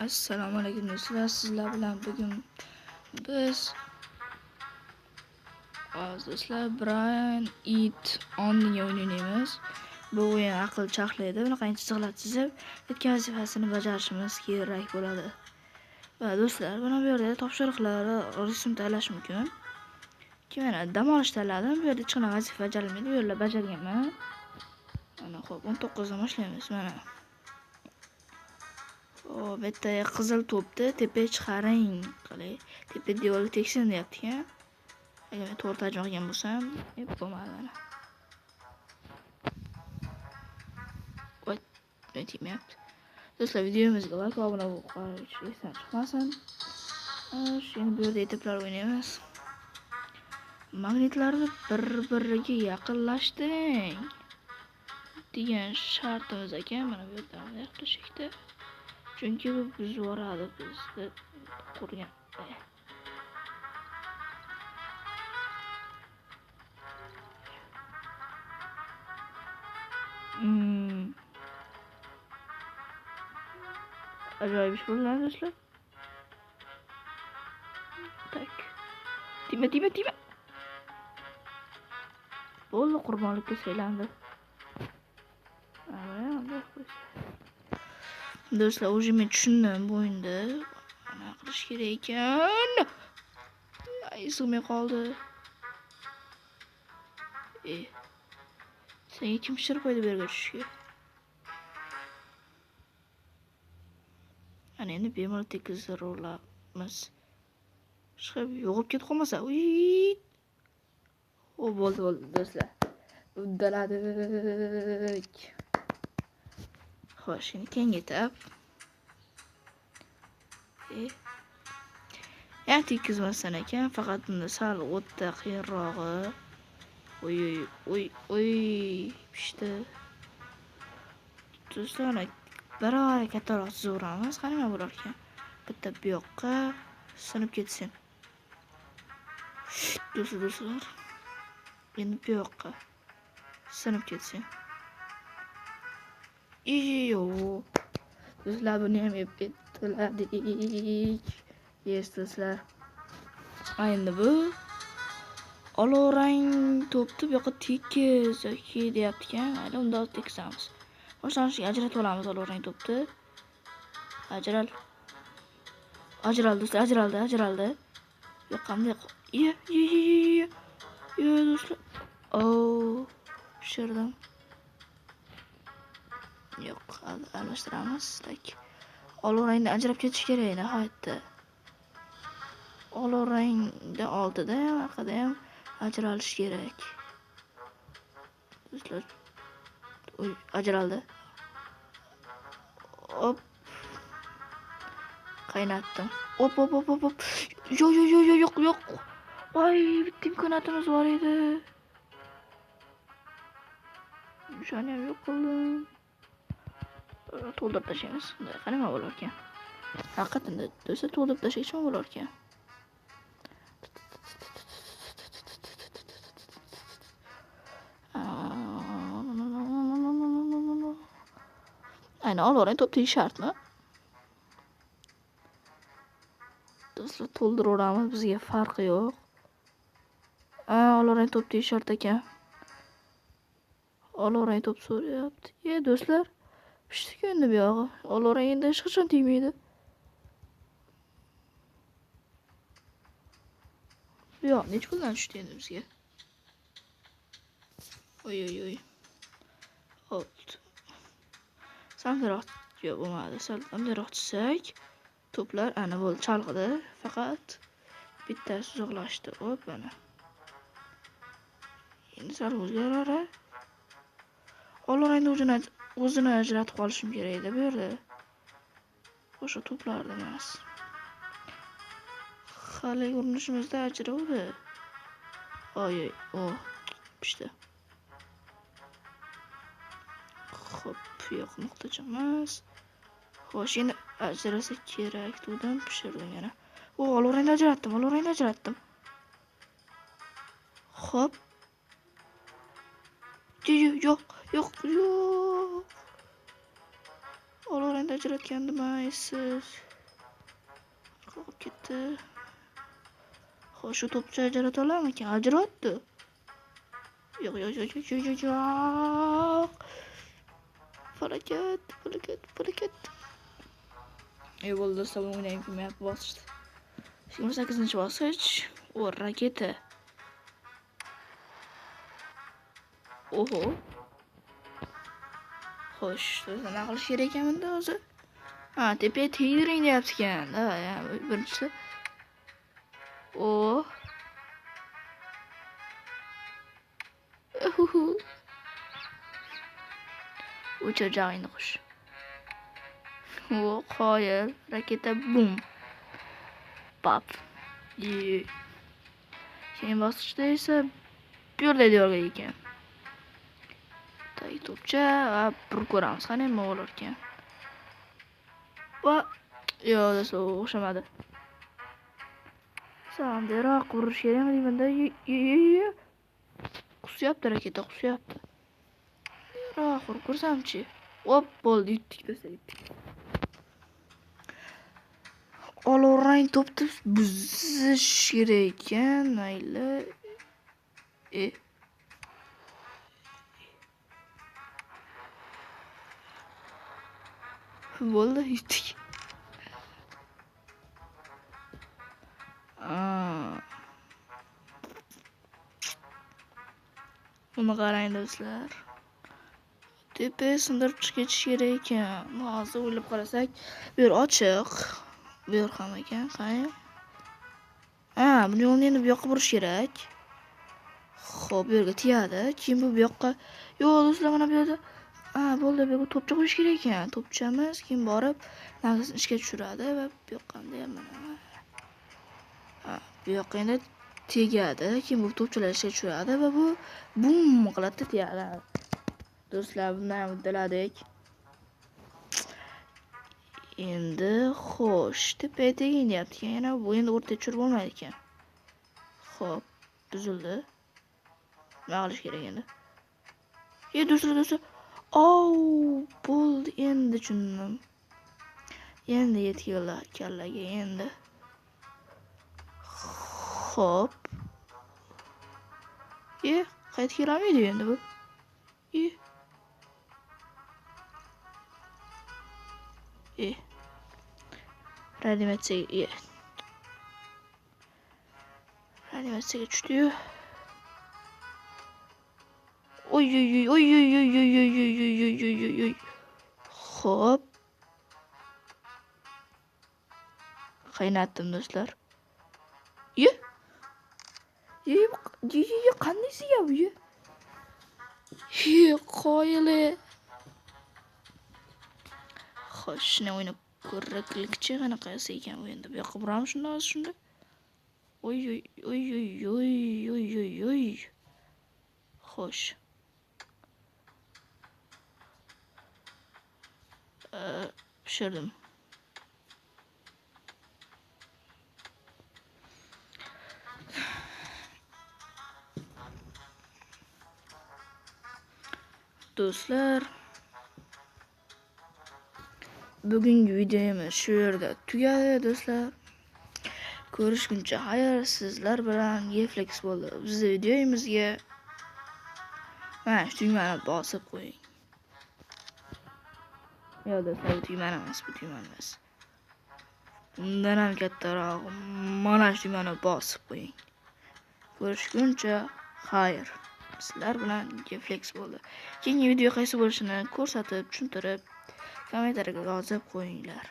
Assalomu alaykum do'stlar. Sizlar bilan bugun biz do'stlar Brian It On degan o'yin o'ynaymiz. Bu o'yin aql chaqlaydi. Bunaqangi chiziqlar chizib, bitgan vazifasini bajarishimiz kerak bo'ladi. Va do'stlar, mana bu yerda topshiriqlar, rasm tanlash mumkin. Mana dam olish tanladim. Bu yerda hech qanaqa vazifa bajarilmaydi. Bu yerda bajarganman. Mana xo'p, 19 dan boshlaymiz. Mana o bitta qizil to'pni tepaga chiqaring qilay. Tepa devorga teksin deyapti-ku. Agar men to'g'ri tarjima qilgan bo'lsam, bo'lmadi mana. Voy, men tegmayapti. Do'stlar, videomizga like va obuna bo'lish esdan chiqmasin. Shuni bu yerda etiblar o'ynaymiz. Magnitlarni bir-biriga yaqinlashtiring degan shartimiz ekan. Mana bu yerda yaqinlashishdi. Chunki bu buzvoradi bizni qurgan. Ajoyib ish bo'ldi do'stlar. Tak. Tima. Bo'ldi, qurbonlikka saylandi. Do'stlar, o'zi men tushundim bu o'yinda. Nima qilish kerak ekan? Sig'may qoldi. Senga kim tushirib qo'ydi bu yerga tushishga? Ana endi bemalol tekizib olamiz. Chiqib yo'qib ketib qolmasa. O bo'ldi do'stlar. Uddaladik. Xo'sh, endi kengaytirib. Yani tekizmasdan ekan, faqat bunda sal o'tda qiyinrog'i. Oy, pishdi. Do'stlar, barobar kattaroq chizaveramiz. Qani nima bo'lar ekan? Bitta bu yoqqa sinib ketsin. Do'stlar, endi bu yoqqa sinib ketsin. Do'stlar, buni ham etdiladik. Yes, do'stlar. Endi bu olovrang to'pni bu yoqqa tekiz yoki deyapti-kan. Mayli, unda tekizamiz. Boshlanishiga ajratib olamiz olovrang to'pni. Ajraldi do'stlar, ajraldi. Yo'q, qanday? Do'stlar. Pishirdim. Yo'q, almashtiramiz. Tak. Olovrangni ajrab ketish kerak nihoyatda. Olovrangda oldida ham, orqada ham ajralish kerak. Do'stlar, ajraldi. Hop. Qaynatdim. Hop. Yo'q. Voy, bitta imkoniyatimiz bor edi. Shuni ham yo'q qildim. To'ldirib tashlaymiz. Qani nima bo'lar ekan? Haqiqatan do'stlar, to'ldirib tashlash nima bo'lar ekan? Aynen, olovrang to'p tegish shartmi? Do'stlar, to'ldiraveramiz, bizga farqi yo'q. Olovrang to'p tegish shart ekan. Olovrang to'p so'rayapti. Do'stlar, pishdi-ku endi bu yog'i. Olovrang endi hech qachon tegmaydi. Bu yoq nech puldan tushdi endi bizga? Oy. Hop. Samdaroq yo'q bo'lmadi. Samdaroq chizsak, to'plar ana bo'ldi, chalg'idi. Faqat bittasi uzoqlashdi. Hop, mana. Endi sal o'zgaradi. Olovrangni o'zini ajratib qolishim kerak edi bu yerda. O'sha to'plarda emas. Hali urinishimizda ajravdi. Oy, pishdi. Xo'p, yo'q, nuqtacha emas. Xo'sh, endi ajrasa kerak dedim, pishirdim yana. Olovrangni ajratdim. Xo'p. Yo'q. Olovrang qanday ajratgandim esiz. Qolib ketdi. Xo'sh, shu to'pcha ajrata olarmikan? Ajratdi. Yo'q. Falokat. Bo'ldi, do'stlar, o'ynayim kelmayapti bosishdi. 28-bosqich. O, raketa. Oho. Xo'sh, do'stlar, nima qilish kerak ekan bunda hozir? Ha, tepaga tegdiring deyapti ekan. Ha, birinchisi. Oh. O'chirjag'ingni qo'sh. O, qoyil. Raketa bum. Pap. Keyin bosqichda esa bu yerda devorga ekan. Tay to'pcha va bir ko'ramiz. Qani nima bo'lar ekan. Va yo'q, do'stlar, o'xshamadi. Samderoq urish kerakmi deymanda. Qusyapti raketa, qusyapti. Roq urib ko'rsamchi. Hop, bo'ldi, yutdik do'stlar, yutdik. Olov rang to'pni buzish kerak ekan, mayli. Bo'ldi, yutdik. Buni qarang do'stlar. Tepa sindirib chiqib ketish kerak ekan. Hozir o'ylab qarasak, bu yer ochiq. Bu yer ham ekan, qani? Buni yo'lni endi bu yoqqa burish kerak. Xo'p, bu yerga tegadi. Keyin bu yoqqa. Yo'q, do'stlar, mana bu yerda. Bo'ldi, bu yerga to'pcha qo'yish kerak ekan. To'pchamiz keyin borib, narsani ishga tushiradi va bu yoqqa ham mana. Bu yoqqa endi tegadi. Keyin bu to'pchalar ishga tushiradi va bu bum qiladi, tegadi. Do'stlar, bundan ham uddaladik. Endi xo'sh, tepaga teging deyapti. Yana bu endi o'rtaga tushirib bo'lmaydi ekan. Xo'p, buzildi. Nima qilish kerak endi? Do'stlar. Bo'ldi, endi tushundim. Endi yetganlar kallaga endi. Xo'p. Qaytib kelolmaydi endi bu. Reanimatsiyaga tushdi-yu. Oy. Xo'p. Qaynatdim do'stlar. Qandaysiga bu? Qoyili. Xo'sh, shuni o'ynab ko'rraklikchi qanaqasi ekan bu endi. Bu yoqqa buramiz shunda. Oy. Xo'sh. Pishirdim. Do'stlar, bugungi videomiz shu yerda tugadi do'stlar. Ko'rishguncha xayr, sizlar bilan Geflex bo'ldi. Bizning videomizga mana shu tugmani bosib qo'ying. Yo'q do'stlar, bu tugmani emas. Bundan ham kattaroq mana shu tugmani bosib qo'ying. Ko'rishguncha xayr. Sizlar bilan Geflex bo'ldi. Keyingi video qaysi bo'lishini ko'rsatib, tushuntirib, kommentariyaga yozib qo'yinglar.